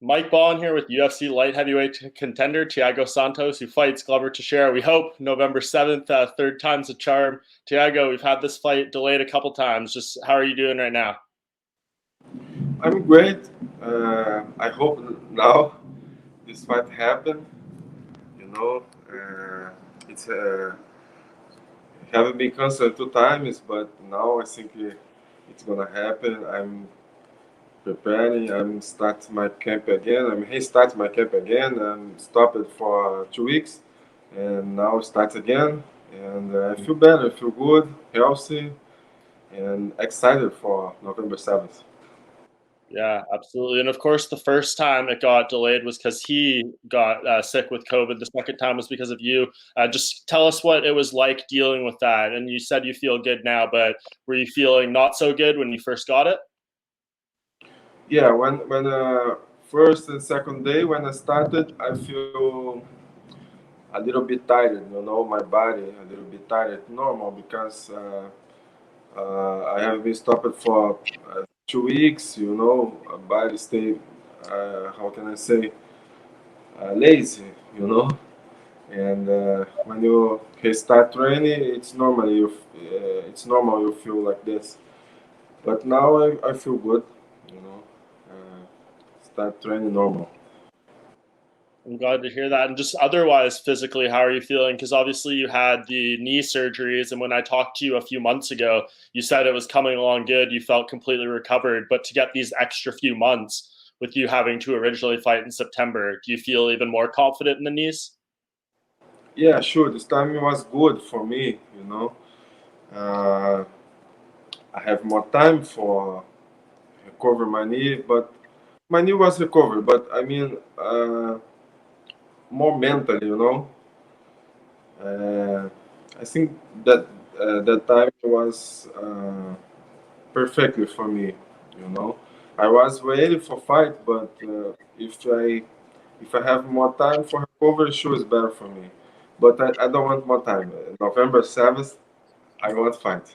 Mike Bohn here with UFC light heavyweight contender Thiago Santos, who fights Glover Teixeira. We hope November 7th, third time's a charm. Thiago, we've had this fight delayed a couple times. Just how are you doing right now? I'm great. I hope now this fight happen. You know, it's haven't been canceled 2 times, but now I think it's gonna happen. I'm preparing. I'm start my camp again. I'm restart my camp again. I'm stopped for 2 weeks, and now start again. And I feel better. I feel good, healthy, and excited for November 7th. Yeah, absolutely. And of course, the first time it got delayed was because he got sick with COVID. The second time was because of you. Just tell us what it was like dealing with that. And you said you feel good now, but were you feeling not so good when you first got it? Yeah, when first and second day when I started, I feel a little bit tired. My body a little bit tired. Normal because I have been stopped for 2 weeks. Body stay. How can I say? Lazy. And when you start training, it's normal you feel like this. But now I feel good. You know, start training normal. I'm glad to hear that. And just otherwise, physically, how are you feeling? Because obviously you had the knee surgeries, and when I talked to you a few months ago, you said it was coming along good. You felt completely recovered, but to get these extra few months with you having to originally fight in September, do you feel even more confident in the knees? Yeah, sure. This time it was good for me. Uh, I have more time for recover my knee, but my knee was recovered. But I mean, more mentally. Uh, I think that that time was perfectly for me. You know, I was ready for fight, but if I have more time for recovery, sure is better for me. But I don't want more time. November 7th, I want fight.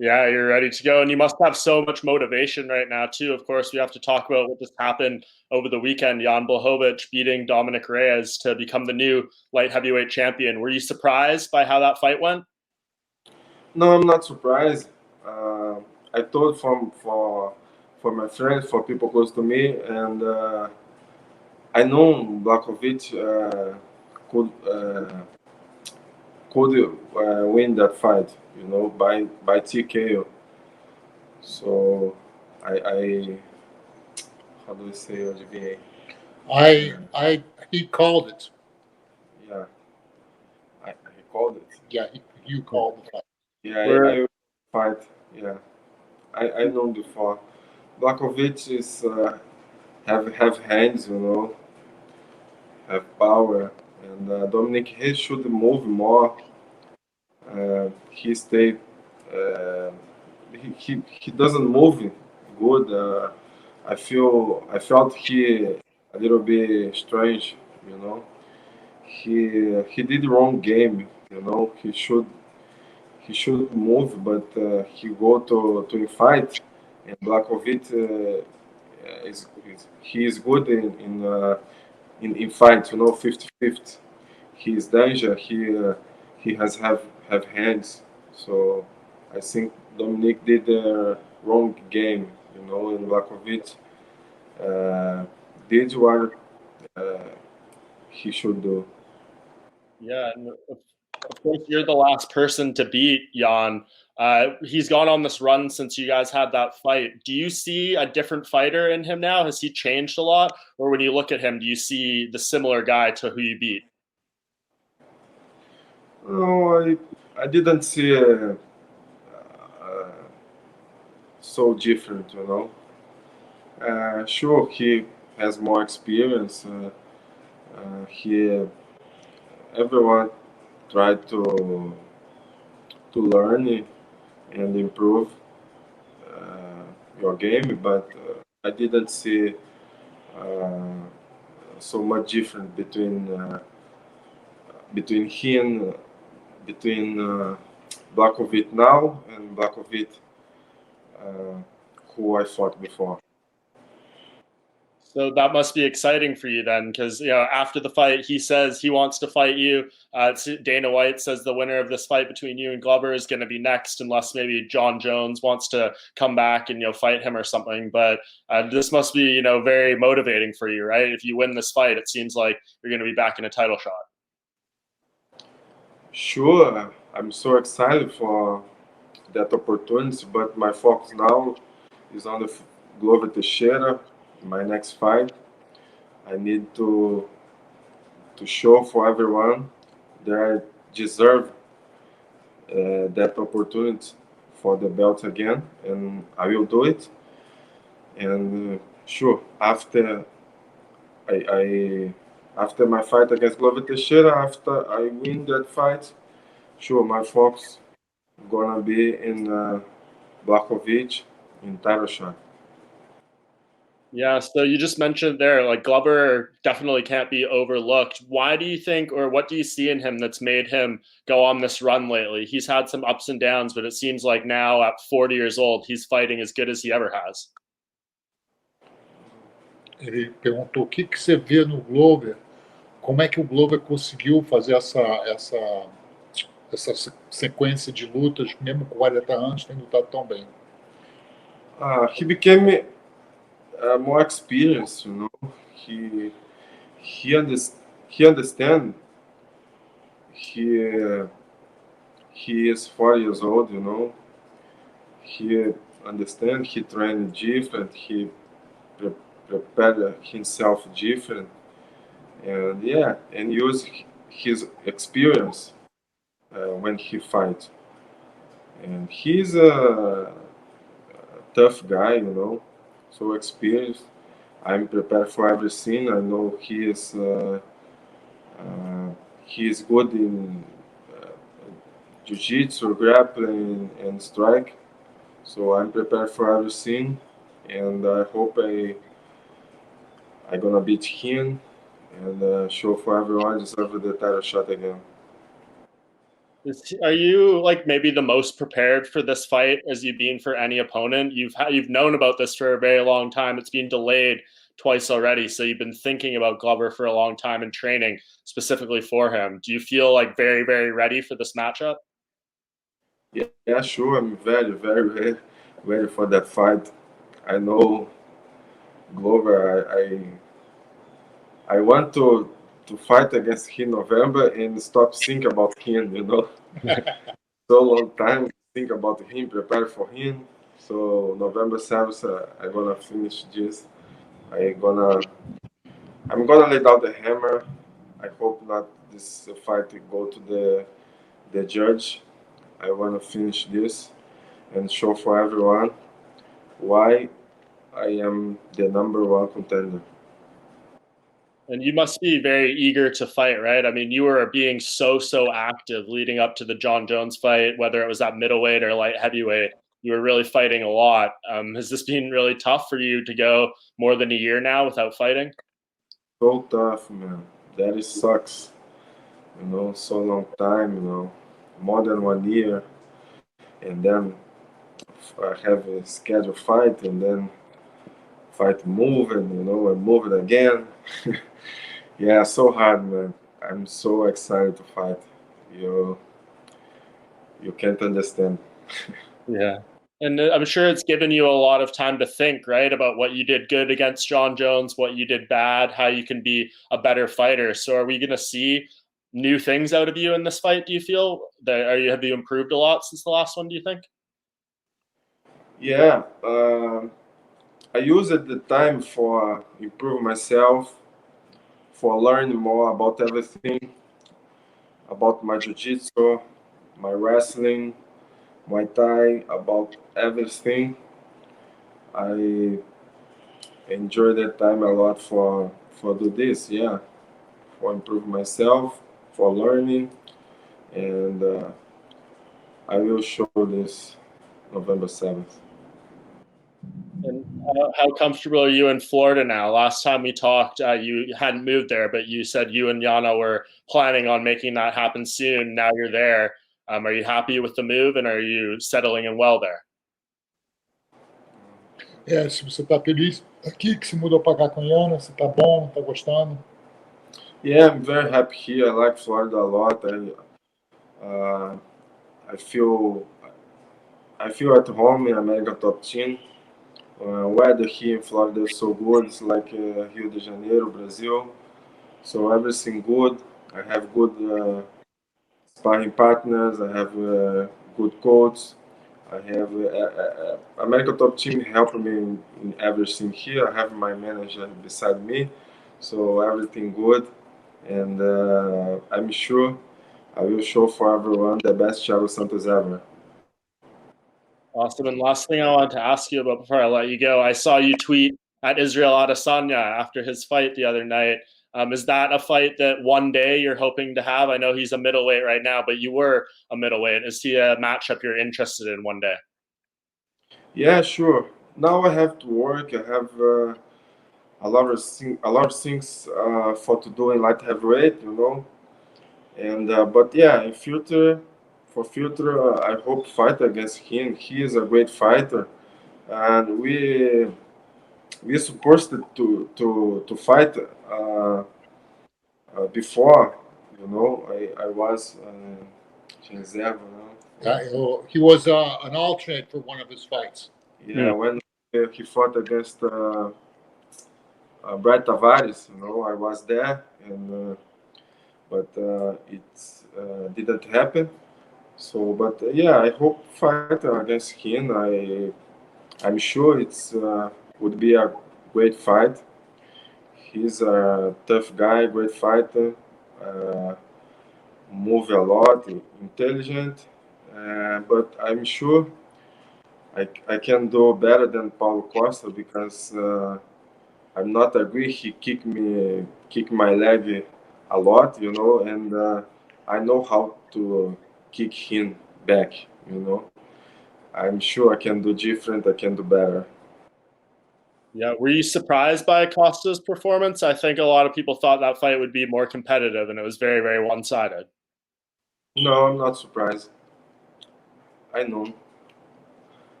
Yeah, you're ready to go. And you must have so much motivation right now, too. Of course, we have to talk about what just happened over the weekend. Jan Blachowicz beating Dominic Reyes to become the new light heavyweight champion. Were you surprised by how that fight went? No, I'm not surprised. Uh, I told for my friends, for people close to me, and I know Blachowicz could win that fight. By TKO. So I how do we say adivinhei? He called it. Yeah, I called it. Yeah, you called the fight. Yeah, We're I fight. Yeah, I know before. Blachowicz is have hands, have power, and Dominic he should move more. He stay. Uh, he doesn't move good. I felt he a little bit strange. You know, he did wrong game. He should move, but he go to fight, and Blachowicz he is good in fight. 50-50. He is danger. He has have hands. So I think Dominic did the wrong game. And Blachowicz did what uh, he should do. Yeah, and of course, you're the last person to beat Jan. He's gone on this run since you guys had that fight. Do you see a different fighter in him now? Has he changed a lot? Or when you look at him, do you see the similar guy to who you beat? No, I didn't see so different. Sure, he has more experience. He Everyone tried to learn it and improve uh, your game, but I didn't see uh, so much different between him between Blachowicz now and Blachowicz uh, who I fought before. So that must be exciting for you then, because after the fight, he says he wants to fight you. Dana White says the winner of this fight between you and Glover is going to be next, unless maybe John Jones wants to come back and fight him or something. But this must be very motivating for you, right? If you win this fight, it seems like you're going to be back in a title shot. Sure, I'm so excited for that opportunity, but my focus now is on the Glover Teixeira, my next fight. I need to show for everyone that I deserve that opportunity for the belt again, and I will do it. And sure, I after my fight against Glover Teixeira, after I win that fight, sure, my focus gonna be in Blachowicz in title shot. Yeah, so you just mentioned there, like Glover definitely can't be overlooked. Why do you think, or what do you see in him that's made him go on this run lately? He's had some ups and downs, but it seems like now at 40 years old, he's fighting as good as he ever has. Ele perguntou o que você vê no Glover, como é que o Glover conseguiu fazer essa sequência de lutas, mesmo com 40 anos, tem lutado tão bem. He became more experienced, He he understand. He is 40 years old, He understand. He trained different. He prepared himself different, and and use his experience when he fight. And he's a tough guy, so experienced. I'm prepared for everything. I know he is good in jiu-jitsu, grappling, and strike. So I'm prepared for everything, and I hope I gonna beat him and show for everyone deserve the title shot again. Are you like maybe the most prepared for this fight as you've been for any opponent? You've known about this for a very long time. It's been delayed twice already, so you've been thinking about Glover for a long time and training specifically for him. Do you feel like very, very ready for this matchup? Yeah, sure. I'm very, very ready for that fight. I know Glover. I want to fight against him in November and stop thinking about him. So long time think about him, prepare for him. So November 7th, I'm gonna finish this. I'm gonna lay down the hammer. I hope not this fight to go to the judge. I wanna finish this and show for everyone why I am the number one contender. And you must be very eager to fight, right? I mean, you were being so active leading up to the John Jones fight, whether it was at middleweight or light heavyweight. You were really fighting a lot. Has this been really tough for you to go more than a year now without fighting? So tough, man. That sucks. So long time, more than 1 year, and then I have a scheduled fight, and then fight moving, and moving again. Yeah, so hard, man. I'm so excited to fight. You you can't understand. Yeah. And I'm sure it's given you a lot of time to think, right, about what you did good against John Jones, what you did bad, how you can be a better fighter. So are we going to see new things out of you in this fight, do you feel? Have you improved a lot since the last one, do you think? Yeah, I used the time for improve myself, for learning more about everything, about my jiu-jitsu, my wrestling, Muay Thai, about everything. I enjoy that time a lot for do this, yeah, for improve myself, for learning, and I will show this November 7th. And how comfortable are you in Florida now? Last time we talked, you hadn't moved there, but you said you and Yana were planning on making that happen soon. Now you're there. Are you happy with the move, and are you settling in well there? Se você está feliz aqui, que se mudou para cá com Iana, você está bom, está gostando? Yeah, I'm very happy here. I like Florida a lot. I feel at home in American Top Team. Weather here in Florida is so good. It's like Rio de Janeiro, Brazil. So everything good. I have good sparring partners. I have good coach. I have American Top Team helping me in everything here. I have my manager beside me, so everything good. And I'm sure I will show for everyone the best Thiago Santos ever. Awesome. And last thing I wanted to ask you about before I let you go, I saw you tweet at Israel Adesanya after his fight the other night. Is that a fight that one day you're hoping to have? I know he's a middleweight right now, but you were a middleweight. Is he a matchup you're interested in one day? Yeah, sure. Now I have to work. I have a lot of things for to do in light heavyweight, And but yeah, in future, for future, I hope fight against him. He is a great fighter, and we supposed to fight before. I was reserva, He was an alternate for one of his fights. Yeah, when he fought against Brad Tavares, I was there, and but it didn't happen. So, but yeah, I hope fight against him. I'm sure it's would be a great fight. He's a tough guy, great fighter, uh, move a lot, intelligent, but I'm sure I can do better than Paulo Costa because I'm not agree. He kick my leg a lot, and I know how to kick him back. I'm sure I can do different. I can do better. Yeah. Were you surprised by Costa's performance? I think a lot of people thought that fight would be more competitive, and it was very, very one-sided. No, I'm not surprised. I know.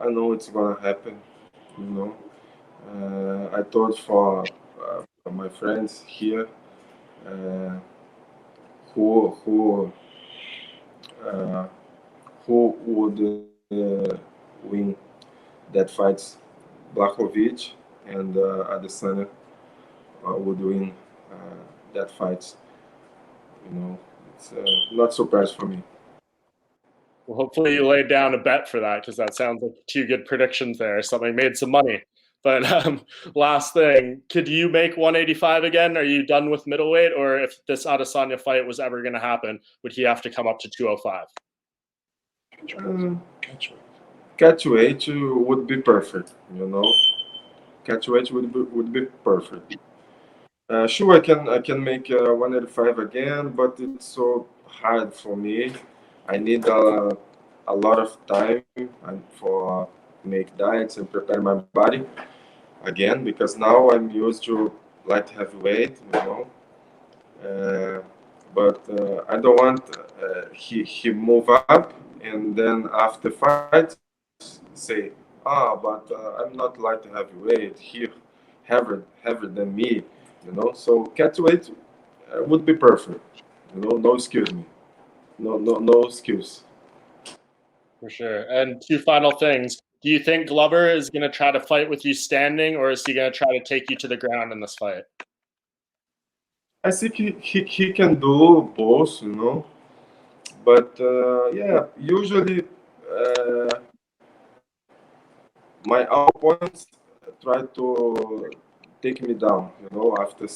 I know it's gonna happen. You know. I told for my friends here uh, who who uh, who would win that fight. Blachowicz and Adesanya would win that fight. It's not surprise for me. Well, hopefully you laid down a bet for that because that sounds like two good predictions there. Something made some money. But last thing, could you make 185 again? Are you done with middleweight? Or if this Adesanya fight was ever going to happen, would he have to come up to 205? Catchweight would be perfect. Catchweight would be perfect. Sure, I can make 185 again, but it's so hard for me. I need a lot of time and for make diets and prepare my body again because now I'm used to light heavyweight. Uh, but I don't want he move up and then after fight say but I'm not light heavyweight he heavier than me. So catchweight would be perfect. No excuse me. No excuse. For sure. And two final things. Do you think Glover is going to try to fight with you standing, or is he going to try to take you to the ground in this fight? I think he can do both. But yeah, usually my opponents try to take me down. After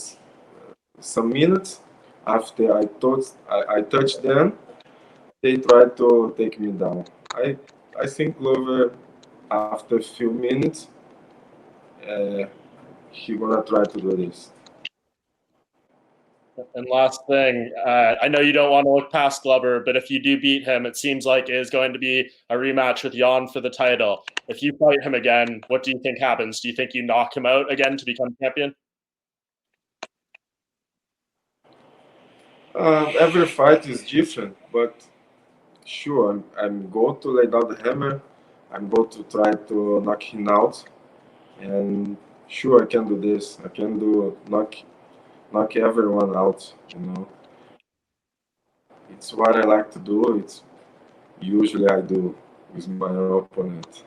some minutes, after I touch them, they try to take me down. I think Glover after a few minutes uh, he gonna try to do this. And last thing, I know you don't want to look past Glover, but if you do beat him, it seems like it is going to be a rematch with Jan for the title. If you fight him again, what do you think happens? Do you think you knock him out again to become champion? Every fight is different, but sure, I'm going to lay down the hammer. I'm going to try to knock him out. and sure, I can do this. I can do knock everyone out. You know, it's what I like to do. It's usually I do with my opponent.